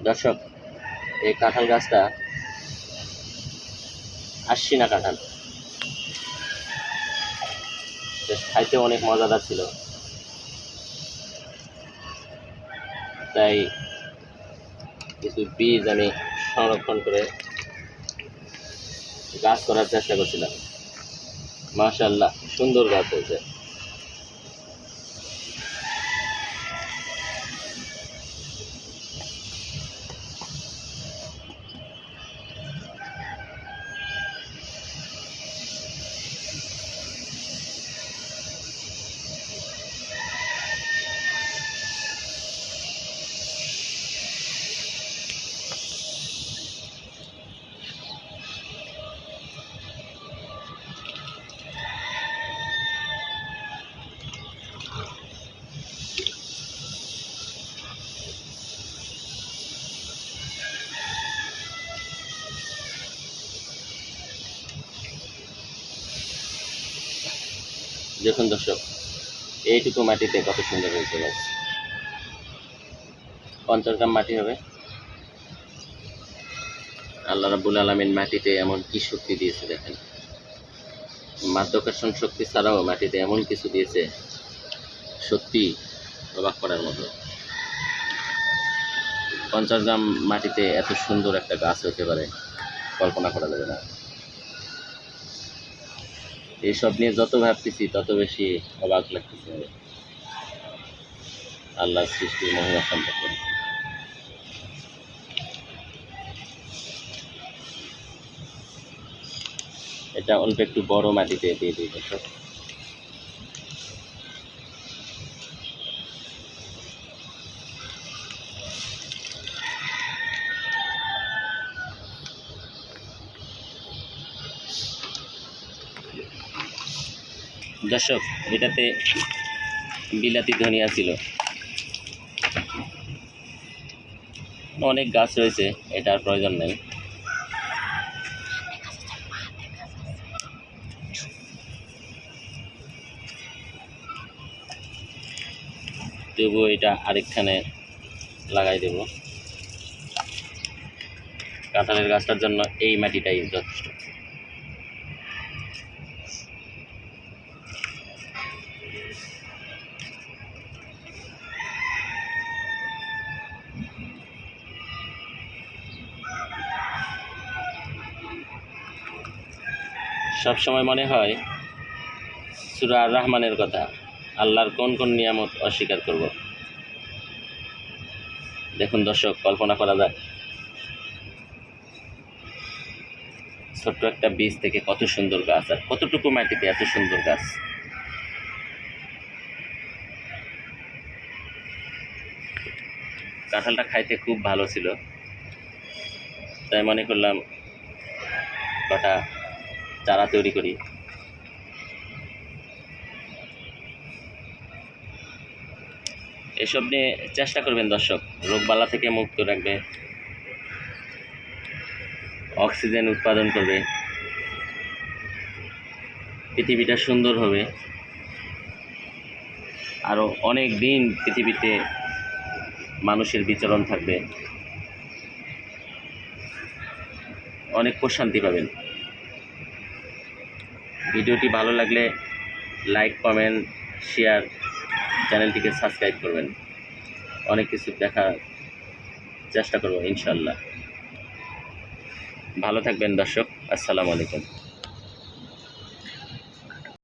দর্শক, এই কাঁঠাল গাছটা আসছি না কাঁঠাল, বেশ খাইতে অনেক মজাদার ছিল। তাই কিছু বীজ আমি সংরক্ষণ করে গাছ করার চেষ্টা করছিলাম। মাশাআল্লাহ, সুন্দর গাছ হয়েছে। দেখুন দর্শক, এইটুকু মাটিতে কত সুন্দর হয়েছে গাছ। 50 গ্রাম মাটি হবে। আল্লাহ রাব্বুল আলামিন মাটিতে এমন কি শক্তি দিয়েছে দেখেন। মাধ্যাকর্ষণ শক্তি ছাড়াও মাটিতে এমন কিছু দিয়েছে, সত্যি অবাক করার মতো। 50 গ্রাম মাটিতে এত সুন্দর একটা গাছ হতে পারে, কল্পনা করা যাবে না। এইসব নিয়ে যত ভাবতেছি তত বেশি অবাক লাগতেছে আল্লাহর সৃষ্টির মহিমা সম্পর্কে। এটা অল্প একটু বড় মাটিতে দিয়ে দিই দর্শক। দর্শক, এটাতে বিলাতি ধনিয়া ছিল, অনেক গাছ রয়েছে, এটার প্রয়োজন নেই। তবুও এটা আরেকখানে লাগাই দেব। কাঁঠালের গাছটার জন্য এই মাটিটাই যথেষ্ট। সবসময় মনে হয় সূরা আর রহমানের কথা, আল্লাহর কোন কোন নিয়ামত অস্বীকার করব। দেখুন দর্শক, কল্পনা করা যায় ছোট্ট একটা বীজ থেকে কত সুন্দর গাছ, আর কতটুকু মাটিতে এত সুন্দর গাছ। কাঁঠালটা খাইতে খুব ভালো ছিল, তাই মনে করলাম কটা চারা তৈরি করি। এসব নিয়ে চেষ্টা করবেন দর্শক, রোগবালা থেকে মুক্ত রাখবে, অক্সিজেন উৎপাদন করবে, পৃথিবীটা সুন্দর হবে, আরও অনেক দিন পৃথিবীতে মানুষের বিচরণ থাকবে, অনেক প্রশান্তি পাবেন। ভিডিওটি ভালো লাগলে লাইক, কমেন্ট, শেয়ার, চ্যানেলটিকে সাবস্ক্রাইব করবেন। অনেক কিছু দেখার চেষ্টা করব ইনশাল্লাহ। ভালো থাকবেন দর্শক, আসসালামু আলাইকুম।